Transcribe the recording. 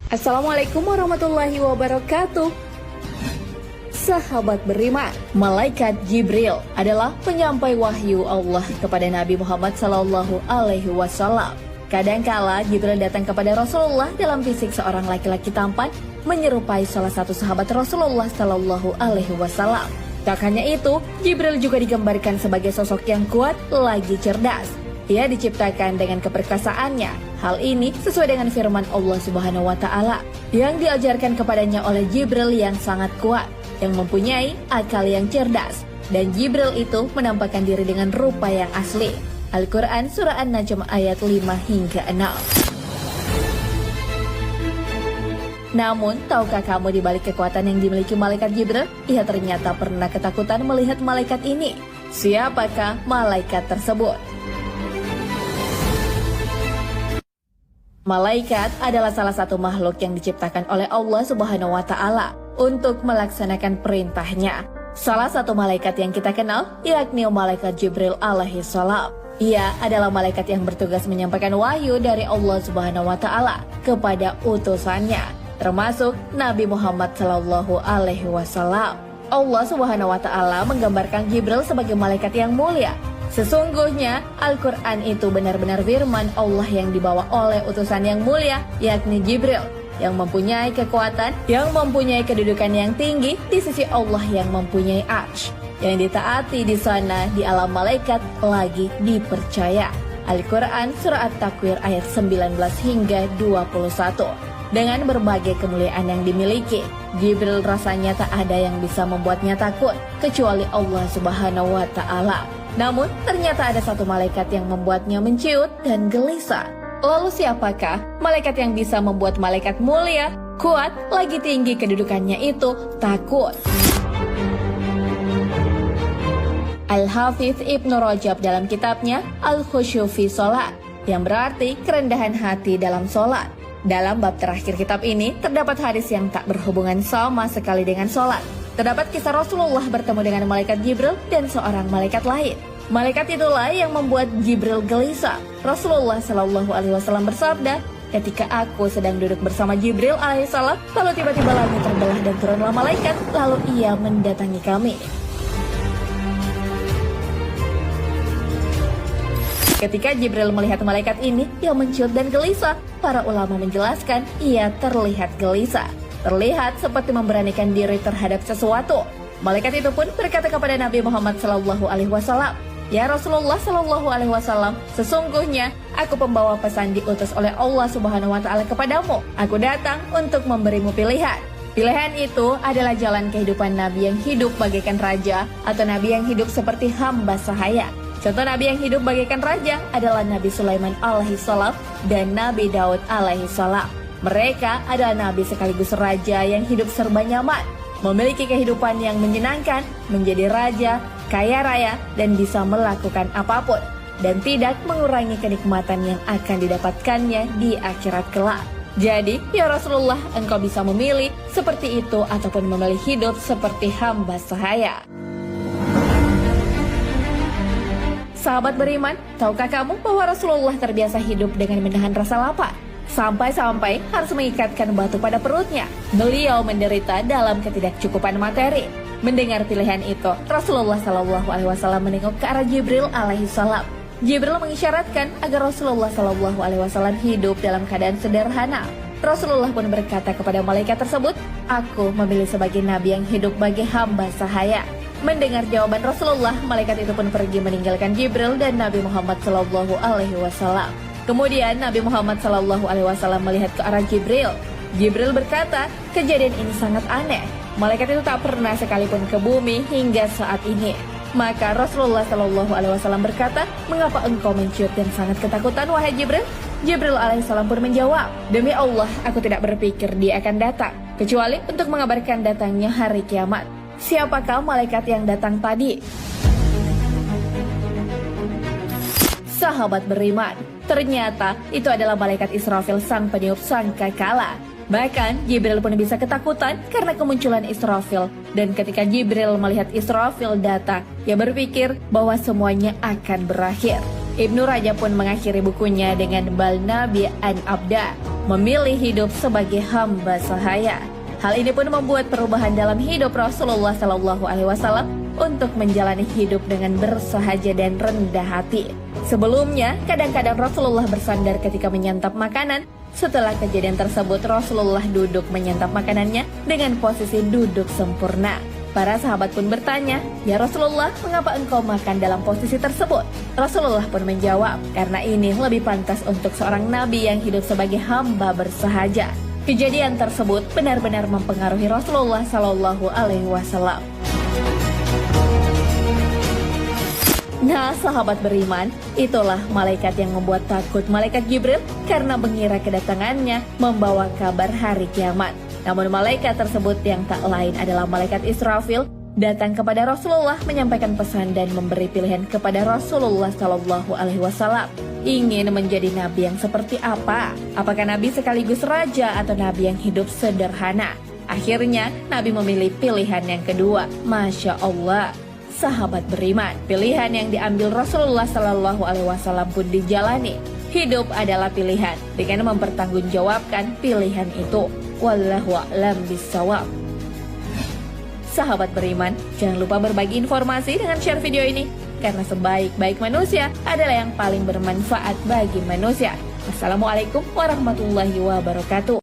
Assalamualaikum warahmatullahi wabarakatuh. Sahabat beriman, Malaikat Jibril adalah penyampai wahyu Allah kepada Nabi Muhammad SAW. Kadangkala Jibril datang kepada Rasulullah dalam fisik seorang laki-laki tampan, menyerupai salah satu sahabat Rasulullah SAW. Tak hanya itu, Jibril juga digambarkan sebagai sosok yang kuat lagi cerdas. Ia diciptakan dengan keperkasaannya. Hal ini sesuai dengan firman Allah Subhanahu wa Ta'ala yang diajarkan kepadanya oleh Jibril yang sangat kuat, yang mempunyai akal yang cerdas. Dan Jibril itu menampakkan diri dengan rupa yang asli. Al-Quran Surah An-Najm ayat 5 hingga 6. Namun, tahukah kamu di balik kekuatan yang dimiliki malaikat Jibril, ia ternyata pernah ketakutan melihat malaikat ini. Siapakah malaikat tersebut? Malaikat adalah salah satu makhluk yang diciptakan oleh Allah Subhanahu wa Ta'ala untuk melaksanakan perintahnya. Salah satu malaikat yang kita kenal yakni malaikat Jibril alaihi salam. Ia adalah malaikat yang bertugas menyampaikan wahyu dari Allah Subhanahu wa Ta'ala kepada utusannya, termasuk Nabi Muhammad sallallahu alaihi wasallam. Allah Subhanahu wa Ta'ala menggambarkan Jibril sebagai malaikat yang mulia. Sesungguhnya Al-Quran itu benar-benar firman Allah yang dibawa oleh utusan yang mulia, yakni Jibril, yang mempunyai kekuatan, yang mempunyai kedudukan yang tinggi di sisi Allah yang mempunyai Arsy, yang ditaati di sana di alam malaikat lagi dipercaya. Al-Quran Surah At-Takwir ayat 19 hingga 21. Dengan berbagai kemuliaan yang dimiliki, Jibril rasanya tak ada yang bisa membuatnya takut kecuali Allah Subhanahu wa Ta'ala. Namun, ternyata ada satu malaikat yang membuatnya menciut dan gelisah. Lalu siapakah malaikat yang bisa membuat malaikat mulia, kuat, lagi tinggi kedudukannya itu takut? Al-Hafidz Ibnu Rajab dalam kitabnya Al-Khusyu' fi Shalat, yang berarti kerendahan hati dalam sholat. Dalam bab terakhir kitab ini, terdapat hadis yang tak berhubungan sama sekali dengan sholat. Terdapat kisah Rasulullah bertemu dengan malaikat Jibril dan seorang malaikat lain. Malaikat itulah yang membuat Jibril gelisah. Rasulullah Shallallahu Alaihi Wasallam bersabda, ketika aku sedang duduk bersama Jibril alaihissalam, lalu tiba-tiba langit terbelah dan turunlah malaikat, lalu ia mendatangi kami. Ketika Jibril melihat malaikat ini yang menciut dan gelisah, para ulama menjelaskan ia terlihat gelisah. Terlihat seperti memberanikan diri terhadap sesuatu. Malaikat itu pun berkata kepada Nabi Muhammad SAW, "Ya Rasulullah SAW, sesungguhnya aku pembawa pesan diutus oleh Allah Subhanahu wa Ta'ala kepadamu. Aku datang untuk memberimu pilihan. Pilihan itu adalah jalan kehidupan Nabi yang hidup bagaikan raja atau Nabi yang hidup seperti hamba sahaya. Contoh Nabi yang hidup bagaikan raja adalah Nabi Sulaiman alaihissalam dan Nabi Daud alaihissalam. Mereka adalah nabi sekaligus raja yang hidup serba nyaman, memiliki kehidupan yang menyenangkan, menjadi raja, kaya raya, dan bisa melakukan apapun, dan tidak mengurangi kenikmatan yang akan didapatkannya di akhirat kelak. Jadi, ya Rasulullah, engkau bisa memilih seperti itu ataupun memilih hidup seperti hamba sahaya." Sahabat beriman, tahukah kamu bahwa Rasulullah terbiasa hidup dengan menahan rasa lapar? Sampai-sampai harus mengikatkan batu pada perutnya. Beliau menderita dalam ketidakcukupan materi. Mendengar pilihan itu, Rasulullah SAW menengok ke arah Jibril alaihissalam. Jibril mengisyaratkan agar Rasulullah SAW hidup dalam keadaan sederhana. Rasulullah pun berkata kepada malaikat tersebut, "Aku memilih sebagai nabi yang hidup bagi hamba sahaya." Mendengar jawaban Rasulullah, malaikat itu pun pergi meninggalkan Jibril dan Nabi Muhammad SAW. Kemudian Nabi Muhammad SAW melihat ke arah Jibril. Jibril berkata, "Kejadian ini sangat aneh. Malaikat itu tak pernah sekalipun ke bumi hingga saat ini." Maka Rasulullah SAW berkata, "Mengapa engkau menciut dan sangat ketakutan, wahai Jibril?" Jibril alaihissalam pun menjawab, "Demi Allah, aku tidak berpikir dia akan datang, kecuali untuk mengabarkan datangnya hari kiamat." Siapakah malaikat yang datang tadi? Sahabat beriman, Ternyata itu adalah malaikat Israfil, sang peniup sangkakala. Bahkan Jibril pun bisa ketakutan karena kemunculan Israfil. Dan ketika Jibril melihat Israfil datang, ia berpikir bahwa semuanya akan berakhir. Ibnu Rajab pun mengakhiri bukunya dengan bal nabi an abda, memilih hidup sebagai hamba sahaya. Hal ini pun membuat perubahan dalam hidup Rasulullah SAW untuk menjalani hidup dengan bersahaja dan rendah hati. Sebelumnya, kadang-kadang Rasulullah bersandar ketika menyantap makanan. Setelah kejadian tersebut, Rasulullah duduk menyantap makanannya dengan posisi duduk sempurna. Para sahabat pun bertanya, "Ya Rasulullah, mengapa engkau makan dalam posisi tersebut?" Rasulullah pun menjawab, "Karena ini lebih pantas untuk seorang nabi yang hidup sebagai hamba bersahaja." Kejadian tersebut benar-benar mempengaruhi Rasulullah SAW. Nah, sahabat beriman, itulah malaikat yang membuat takut malaikat Jibril karena mengira kedatangannya membawa kabar hari kiamat. Namun malaikat tersebut yang tak lain adalah malaikat Israfil datang kepada Rasulullah menyampaikan pesan dan memberi pilihan kepada Rasulullah SAW. Ingin menjadi nabi yang seperti apa? Apakah nabi sekaligus raja atau nabi yang hidup sederhana? Akhirnya Nabi memilih pilihan yang kedua. Masya Allah. Sahabat beriman, pilihan yang diambil Rasulullah SAW pun dijalani. Hidup adalah pilihan dengan mempertanggungjawabkan pilihan itu. Wallahu a'lam bishawab. Sahabat beriman, jangan lupa berbagi informasi dengan share video ini, karena sebaik-baik manusia adalah yang paling bermanfaat bagi manusia. Wassalamualaikum warahmatullahi wabarakatuh.